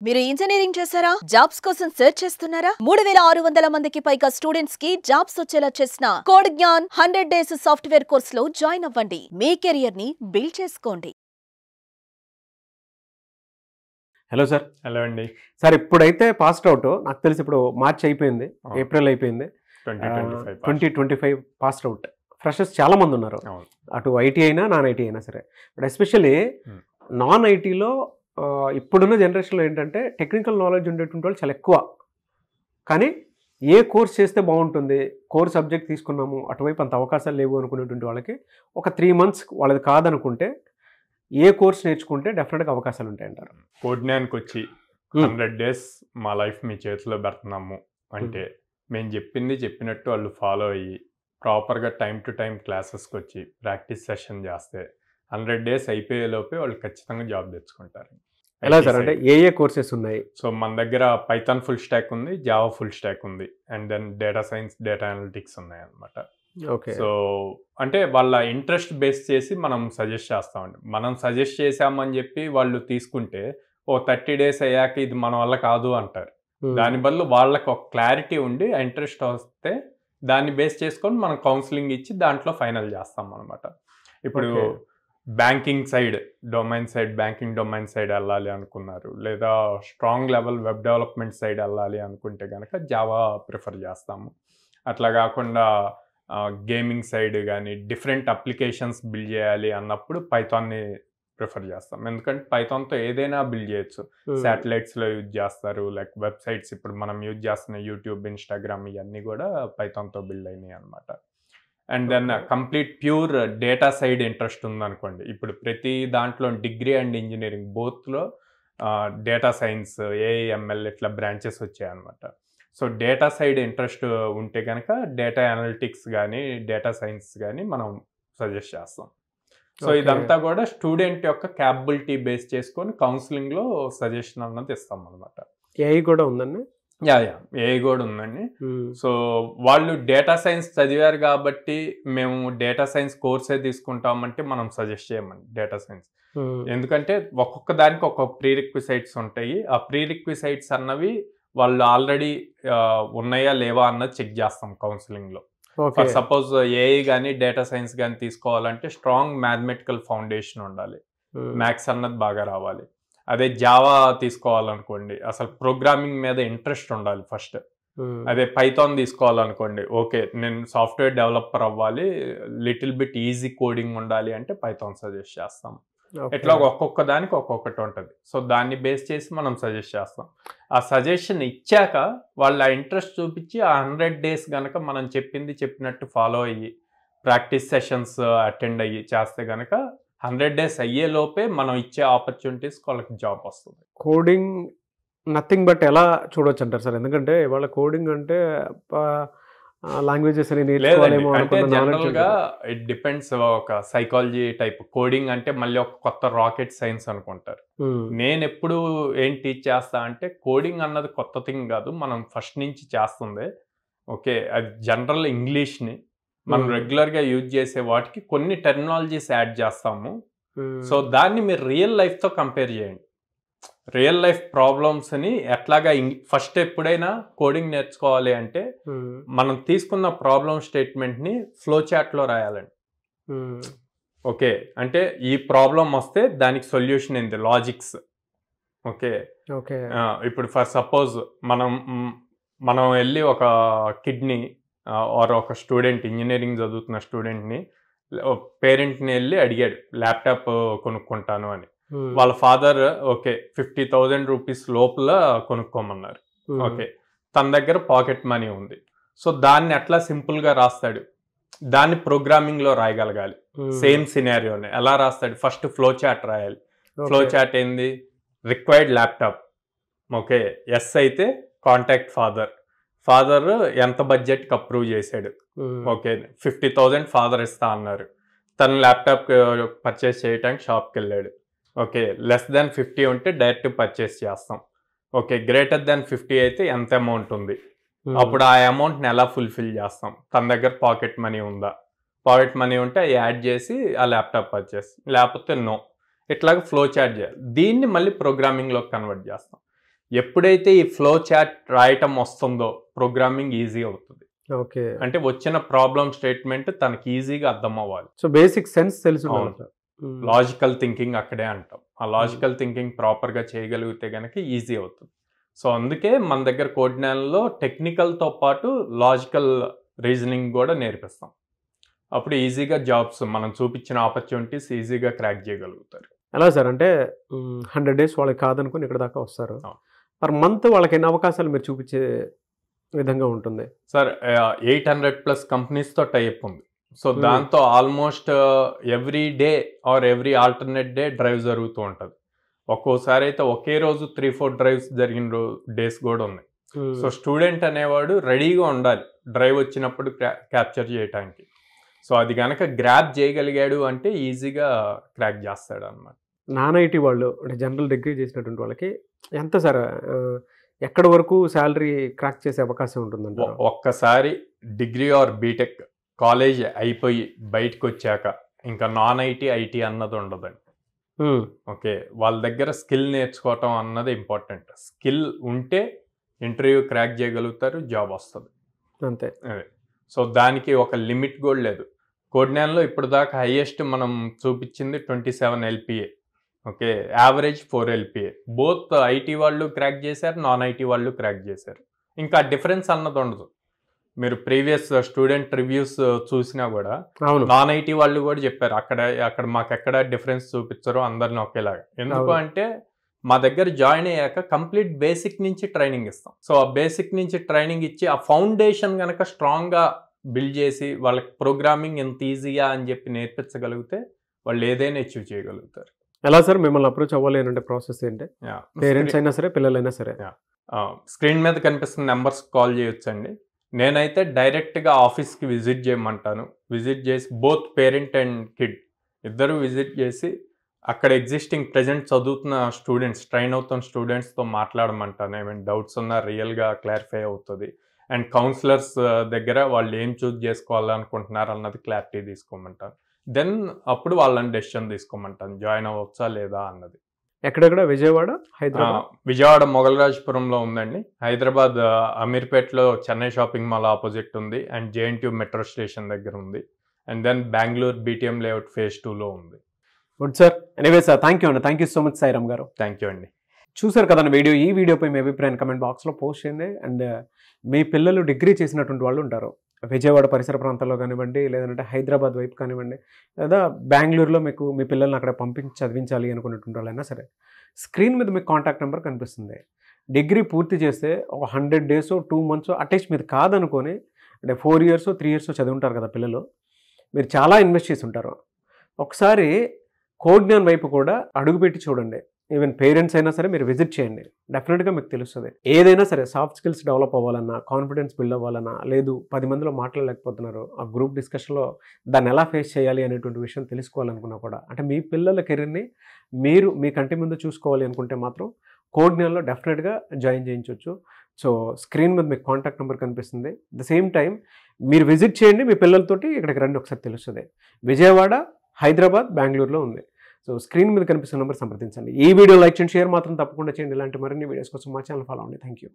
మీరు ఇంజనీరింగ్ చేశారా? జాబ్స్ కోసం సెర్చ్ చేస్తున్నారా? 3600 మందికి పైగా స్టూడెంట్స్ కి జాబ్స్ వచ్చేలా చేసిన code Gyan 100 days software course లో జాయిన్ అవ్వండి. మీ కెరియర్ ని బిల్డ్ చేసుకోండి. Hello sir. హలో అండి సార్, ఇప్పుడైతే పాస్డ్ అవుట్ నాకు తెలిసి ఇప్పుడు మార్చ్ అయిపోయింది, ఏప్రిల్ అయిపోయింది, 2025 పాస్డ్ అవుట్ ఫ్రెషర్స్ చాలా మంది ఉన్నారు. అటు ఐటీ అయినా నాన్ ఐటీ అయినా సరే. బట్ ఎస్పెషల్లీ నాన్ ఐటీలో ఇప్పుడున్న జనరేషన్లో ఏంటంటే టెక్నికల్ నాలెడ్జ్ ఉండేటువంటి వాళ్ళు చాలా ఎక్కువ. కానీ ఏ కోర్స్ చేస్తే బాగుంటుంది, కోర్ సబ్జెక్ట్ తీసుకున్నాము అటువైపు అంత అవకాశాలు లేవు అనుకునేటువంటి వాళ్ళకి ఒక 3 months వాళ్ళది కాదనుకుంటే ఏ కోర్స్ నేర్చుకుంటే డెఫినెట్గా అవకాశాలు ఉంటాయంటారు? కోడ్ జ్ఞాన్కి వచ్చి 100 days మా లైఫ్ మీ చేతిలో పెడుతున్నాము అంటే మేము చెప్పినట్టు వాళ్ళు ఫాలో అయ్యి ప్రాపర్గా టైం టు టైం క్లాసెస్కి వచ్చి ప్రాక్టీస్ సెషన్ చేస్తే 100 days అయిపోయేలోపే వాళ్ళు ఖచ్చితంగా జాబ్ తెచ్చుకుంటారు. ఎలా సార్, అంటే ఏ కోర్సెస్ ఉన్నాయి? సో మన దగ్గర పైథాన్ ఫుల్ స్టాక్ ఉంది, జావా ఫుల్ స్టాక్ ఉంది, and then data science, data analytics ఉన్నాయి అన్నమాట. ఓకే. సో అంటే వాళ్ళ ఇంట్రెస్ట్ బేస్ చేసి మనం సజెస్ట్ చేస్తామండి. మనం సజెస్ట్ చేసామని చెప్పి వాళ్ళు తీసుకుంటే 30 days అయ్యాక ఇది మన వల్ల కాదు అంటారు. దాని బదులు వాళ్ళకి ఒక క్లారిటీ ఉండి ఇంట్రెస్ట్ వస్తే దాన్ని బేస్ చేసుకొని మనం కౌన్సిలింగ్ ఇచ్చి దాంట్లో ఫైనల్ చేస్తాం అనమాట. ఇప్పుడు banking side banking domain side వెళ్ళాలి అనుకున్నారు, లేదా strong level web development side వెళ్ళాలి అనుకుంటే కనుక జావా ప్రిఫర్ చేస్తాము. అట్లా కాకుండా గేమింగ్ సైడ్ కానీ డిఫరెంట్ అప్లికేషన్స్ బిల్డ్ చేయాలి అన్నప్పుడు పైథాన్ని ప్రిఫర్ చేస్తాం. ఎందుకంటే పైథాన్తో ఏదైనా బిల్డ్ చేయొచ్చు. శాటిలైట్స్లో యూజ్ చేస్తారు, లైక్ వెబ్సైట్స్ ఇప్పుడు మనం యూజ్ చేస్తున్న యూట్యూబ్, ఇన్స్టాగ్రామ్ ఇవన్నీ కూడా పైథాన్తో బిల్డ్ అయినాయి అనమాట. And then complete pure data side interest ఉందనుకోండి, ఇప్పుడు ప్రతి దాంట్లో డిగ్రీ అండ్ ఇంజనీరింగ్ బోత్లో డేటా సైన్స్, ఏఐఎంఎల్ ఇట్లా బ్రాంచెస్ వచ్చాయన్నమాట. సో డేటా సైడ్ ఇంట్రెస్ట్ ఉంటే కనుక డేటా అనలిటిక్స్ కానీ డేటా సైన్స్ కానీ మనం సజెస్ట్ చేస్తాం. సో ఇదంతా కూడా స్టూడెంట్ యొక్క క్యాపబిలిటీ బేస్ చేసుకొని కౌన్సిలింగ్లో సజెషన్ అన్నది ఇస్తాం అనమాట. ఏఐ కూడా ఉందండి? ఏఐ కూడా ఉందండి. సో వాళ్ళు డేటా సైన్స్ చదివారు కాబట్టి మేము డేటా సైన్స్ కోర్సే తీసుకుంటామంటే మనం సజెస్ట్ చేయమండి డేటా సైన్స్. ఎందుకంటే ఒక్కొక్క దానికి ఒక్కొక్క ప్రీరిక్విసైట్స్ ఉంటాయి. ఆ ప్రీరిక్విసైట్స్ అన్నవి వాళ్ళు ఆల్రెడీ ఉన్నాయా లేవా అన్నది చెక్ చేస్తాం కౌన్సిలింగ్లో. ఫర్ సపోజ్ ఏఐ కానీ డేటా సైన్స్ కానీ తీసుకోవాలంటే స్ట్రాంగ్ మ్యాథమెటికల్ ఫౌండేషన్ ఉండాలి, మ్యాథ్స్ అన్నది బాగా రావాలి. అదే జావా తీసుకోవాలనుకోండి అసలు ప్రోగ్రామింగ్ మీద ఇంట్రెస్ట్ ఉండాలి ఫస్ట్. అదే పైథాన్ తీసుకోవాలనుకోండి, ఓకే నేను సాఫ్ట్వేర్ డెవలపర్ అవ్వాలి, లిటిల్ బిట్ ఈజీ కోడింగ్ ఉండాలి అంటే పైథాన్ సజెస్ట్ చేస్తాం. ఎట్లా ఒక్కొక్క దానికి ఒక్కొక్కటి ఉంటుంది. సో దాన్ని బేస్ చేసి మనం సజెస్ట్ చేస్తాం. ఆ సజెషన్ ఇచ్చాక వాళ్ళ ఇంట్రెస్ట్ చూపించి ఆ 100 days కనుక మనం చెప్పినట్టు ఫాలో అయ్యి ప్రాక్టీస్ సెషన్స్ అటెండ్ అయ్యి చేస్తే కనుక 100 days అయ్యే లోపే మనం ఇచ్చే ఆపర్చునిటీస్ వాళ్ళకి జాబ్ వస్తుంది. కోడింగ్ నథింగ్ బట్ ఎలా చూడొచ్చు అంటారు సార్? ఎందుకంటే ఇవాళ కోడింగ్ అంటే లాంగ్వేజెస్ అని నేర్చుకోవాలేమో అంటే జనరల్గా ఇట్ డిపెండ్స్. ఒక సైకాలజీ టైప్ కోడింగ్ అంటే మళ్ళీ ఒక కొత్త రాకెట్ సైన్స్ అనుకుంటారు. నేను ఎప్పుడు ఏం టీచ్ చేస్తా అంటే కోడింగ్ అన్నది కొత్త థింగ్ కాదు, మనం ఫస్ట్ నుంచి చేస్తుంది. ఓకే, అది జనరల్ ఇంగ్లీష్ని మనం రెగ్యులర్గా యూజ్ చేసే వాటికి కొన్ని టెర్మినాలజీస్ యాడ్ చేస్తాము. సో దాన్ని మీరు రియల్ లైఫ్తో కంపేర్ చేయండి. రియల్ లైఫ్ ప్రాబ్లమ్స్ని ఎట్లాగా ఫస్ట్ ఎప్పుడైనా కోడింగ్ నేర్చుకోవాలి అంటే మనం తీసుకున్న ప్రాబ్లమ్ స్టేట్మెంట్ని ఫ్లో చార్ట్లో రాయాలండి. ఓకే, అంటే ఈ ప్రాబ్లం వస్తే దానికి సొల్యూషన్ ఏంది, లాజిక్స్. ఓకే, ఇప్పుడు ఫర్ సపోజ్ మనం వెళ్ళి ఒక కిడ్ని ఆర్ ఒక స్టూడెంట్, ఇంజనీరింగ్ చదువుతున్న స్టూడెంట్ని పేరెంట్ని వెళ్ళి అడిగాడు ల్యాప్టాప్ కొనుక్కుంటాను అని. వాళ్ళ ఫాదర్ ఓకే 50,000 రూపీస్ లోపల కొనుక్కోమన్నారు. ఓకే, తన దగ్గర పాకెట్ మనీ ఉంది. సో దాన్ని ఎట్లా సింపుల్గా రాస్తాడు, దాన్ని ప్రోగ్రామింగ్లో రాయగలగాలి. సేమ్ సినారియోని ఎలా రాస్తాడు, ఫస్ట్ ఫ్లో చార్ట్ రాయాలి. ఫ్లో చార్ట్ ఏంది, రిక్వైర్డ్ ల్యాప్టాప్. ఓకే, ఎస్ అయితే కాంటాక్ట్ ఫాదర్ ఎంత బడ్జెట్కి అప్రూవ్ చేశాడు. ఓకే 50,000 ఫాదర్ ఇస్తా అన్నారు. తను ల్యాప్టాప్ పర్చేస్ చేయడానికి షాప్కి వెళ్ళాడు. ఓకే, లెస్ దాన్ 50 ఉంటే డైరెక్ట్ పర్చేస్ చేస్తాం. ఓకే, గ్రేటర్ దాన్ 50 అయితే ఎంత అమౌంట్ ఉంది, అప్పుడు ఆ అమౌంట్ని ఎలా ఫుల్ఫిల్ చేస్తాం, తన దగ్గర పాకెట్ మనీ ఉందా, పాకెట్ మనీ ఉంటే యాడ్ చేసి ఆ ల్యాప్టాప్ పర్చేస్, లేకపోతే నో. ఇట్లాగ ఫ్లో చార్ట్ చేయాలి. దీన్ని మళ్ళీ ప్రోగ్రామింగ్లోకి కన్వర్ట్ చేస్తాం. ఎప్పుడైతే ఈ ఫ్లో చాట్ రాయటం వస్తుందో ప్రోగ్రామింగ్ ఈజీ అవుతుంది. ఓకే, అంటే వచ్చిన ప్రాబ్లమ్ స్టేట్మెంట్ తనకి ఈజీగా అర్థం అవ్వాలి. సో బేసిక్ సెన్స్ తెలుసు. లాజికల్ థింకింగ్ అక్కడే అంటాం. ఆ లాజికల్ థింకింగ్ ప్రాపర్గా చేయగలిగితే కనుక ఈజీ అవుతుంది. సో అందుకే మన దగ్గర కోడ్నాన్లో టెక్నికల్తో పాటు లాజికల్ రీజనింగ్ కూడా నేర్పిస్తాం. అప్పుడు ఈజీగా జాబ్స్ మనం చూపించిన ఆపర్చునిటీస్ ఈజీగా క్రాక్ చేయగలుగుతారు. ఎలా సార్ అంటే 100 days వాళ్ళకి కాదనుకుని ఇక్కడ దాకా వస్తారు. పర్ మంత్ వాళ్ళకి ఎన్ని అవకాశాలు మీరు చూపించే విధంగా ఉంటుంది సార్? 800+ కంపెనీస్తో టైప్ ఉంది. సో దాంతో almost every day or every alternate day drive జరుగుతూ ఉంటుంది. ఒక్కోసారి అయితే ఒకే రోజు 3-4 డ్రైవ్స్ జరిగిన డేస్ కూడా ఉన్నాయి. సో స్టూడెంట్ అనేవాడు రెడీగా ఉండాలి డ్రైవ్ వచ్చినప్పుడు క్యాప్చర్ చేయడానికి. సో అది కనుక గ్రాప్ చేయగలిగాడు అంటే ఈజీగా క్రాక్ చేస్తాడు అనమాట. నాన్ ఐటీ వాళ్ళు అంటే జనరల్ డిగ్రీ చేసినటువంటి వాళ్ళకి ఎంత సార్ ఎక్కడి వరకు శాలరీ క్రాక్ చేసే అవకాశం ఉంటుందంట? ఒక్కసారి డిగ్రీ ఆర్ బీటెక్ కాలేజ్ అయిపోయి బయటకు వచ్చాక ఇంకా నాన్ ఐటీ ఐటీ అన్నది ఉండదండి. ఓకే, వాళ్ళ దగ్గర స్కిల్ నేర్చుకోవటం అన్నది ఇంపార్టెంట్. స్కిల్ ఉంటే ఇంటర్వ్యూ క్రాక్ చేయగలుగుతారు, జాబ్ వస్తుంది అంతే. అదే, సో దానికి ఒక లిమిట్ కూడా లేదు. కోడ్నాన్లో ఇప్పుడు దాకా హైయెస్ట్ మనం చూపించింది 27 LPA. Okay, average 4 LPA. Both IT వాళ్ళు క్రాక్ చేశారు, నాన్ ఐటీ వాళ్ళు క్రాక్ చేశారు. ఇంకా డిఫరెన్స్ అన్నది ఉండదు. మీరు ప్రీవియస్ స్టూడెంట్ రివ్యూస్ చూసినా కూడా నాన్ ఐటీ వాళ్ళు కూడా చెప్పారు అక్కడ మాకు ఎక్కడ డిఫరెన్స్ చూపించరు, అందరిని ఒకేలాగా. ఎందుకు అంటే మా దగ్గర జాయిన్ అయ్యాక కంప్లీట్ బేసిక్ నుంచి ట్రైనింగ్ ఇస్తాం. సో ఆ బేసిక్ నుంచి ట్రైనింగ్ ఇచ్చి ఆ ఫౌండేషన్ కనుక స్ట్రాంగ్గా బిల్డ్ చేసి వాళ్ళకి ప్రోగ్రామింగ్ ఎంత ఈజీగా అని చెప్పి నేర్పించగలిగితే వాళ్ళు ఏదైనా అచీవ్ చేయగలుగుతారు. ఎలా సార్ మిమ్మల్ని అప్రోచ్ అవ్వాలి అంటే ప్రాసెస్ ఏంటి? పేరెంట్స్ అయినా సరే, పిల్లలైనా సరే. స్క్రీన్ మీద కనిపిస్తున్న నెంబర్స్ కాల్ చేయొచ్చండి. నేనైతే డైరెక్ట్గా ఆఫీస్కి విజిట్ చేయమంటాను. విజిట్ చేసి బోత్ పేరెంట్ అండ్ కిడ్ ఇద్దరు విజిట్ చేసి అక్కడ ఎగ్జిస్టింగ్ ప్రజెంట్ చదువుతున్న స్టూడెంట్స్, ట్రైన్ అవుతున్న స్టూడెంట్స్తో మాట్లాడమంటాను. ఏమైనా డౌట్స్ ఉన్నా రియల్గా క్లారిఫై అవుతుంది. అండ్ కౌన్సిలర్స్ దగ్గర వాళ్ళు ఏం చూస్ చేసుకోవాలనుకుంటున్నారు అన్నది క్లారిటీ తీసుకోమంటాను. దెన్ అప్పుడు వాళ్ళని డెసిషన్ తీసుకోమంటాను జాయిన్ అవ్వచ్చా లేదా అన్నది. ఎక్కడెక్కడ? విజయవాడ, హైదరాబాద్? విజయవాడ మొగల్రాజ్పురంలో ఉందండి. హైదరాబాద్ అమీర్పేట్లో చెన్నై షాపింగ్ మాల్ ఆపోజిట్ ఉంది. అండ్ JNTU మెట్రో స్టేషన్ దగ్గర ఉంది. And then Bengaluru BTM layout phase 2లో ఉంది. Good sir. Anyway sir, thank you అండి. Thank you so much Sairam garu. Thank you అండి. చూసారు కదండి వీడియో. ఈ వీడియోపై మీ అభిప్రాయం కమెంట్ బాక్స్లో పోస్ట్ చేయండి. అండ్ మీ పిల్లలు డిగ్రీ చేసినటువంటి వాళ్ళు ఉంటారు విజయవాడ పరిసర ప్రాంతాల్లో కానివ్వండి, లేదంటే హైదరాబాద్ వైపు కానివ్వండి, లేదా బెంగళూరులో మీకు మీ పిల్లల్ని అక్కడ పంపించి చదివించాలి అనుకున్నటువంటి వాళ్ళైనా సరే, స్క్రీన్ మీద మీకు కాంటాక్ట్ నెంబర్ కనిపిస్తుంది. డిగ్రీ పూర్తి చేస్తే ఒక 100 days 2 months అట్లీస్ట్ మీరు కాదనుకొని అంటే 4 years 3 years చదివి ఉంటారు కదా పిల్లలు, మీరు చాలా ఇన్వెస్ట్ చేసి ఉంటారు. ఒకసారి కోడ్జ్ఞాన్ వైపు కూడా అడుగుపెట్టి చూడండి. ఈవెన్ పేరెంట్స్ అయినా సరే మీరు విజిట్ చేయండి. డెఫినెట్గా మీకు తెలుస్తుంది. ఏదైనా సరే సాఫ్ట్ స్కిల్స్ డెవలప్ అవ్వాలన్నా, కాన్ఫిడెన్స్ బిల్డ్ అవ్వాలన్నా, లేదు 10 మందిలో మాట్లాడలేకపోతున్నారు, ఆ గ్రూప్ డిస్కషన్లో దాన్ని ఎలా ఫేస్ చేయాలి అనేటువంటి విషయం తెలుసుకోవాలనుకున్నా కూడా, అంటే మీ పిల్లల కెరీర్ని మీరు మీ కంటి ముందు చూసుకోవాలి అనుకుంటే మాత్రం కోడ్జ్ఞాన్లో డెఫినెట్గా జాయిన్ చేయించవచ్చు. సో స్క్రీన్ మీద మీకు కాంటాక్ట్ నెంబర్ కనిపిస్తుంది. ద సేమ్ టైం మీరు విజిట్ చేయండి, మీ పిల్లలతోటి ఇక్కడికి రండి, ఒకసారి తెలుస్తుంది. విజయవాడ, హైదరాబాద్, బెంగళూరులో ఉంది. సో స్క్రీన్ మీద కనిపిస్తున్న నెంబర్ సంప్రదించండి. ఈ వీడియో లైక్ చేయండి, షేర్ మాత్రం తప్పకుండా చేయండి. ఇలాంటి మరిన్ని వీడియోస్ కోసం మా ఛానల్ ఫాలో అవ్వండి. Thank you.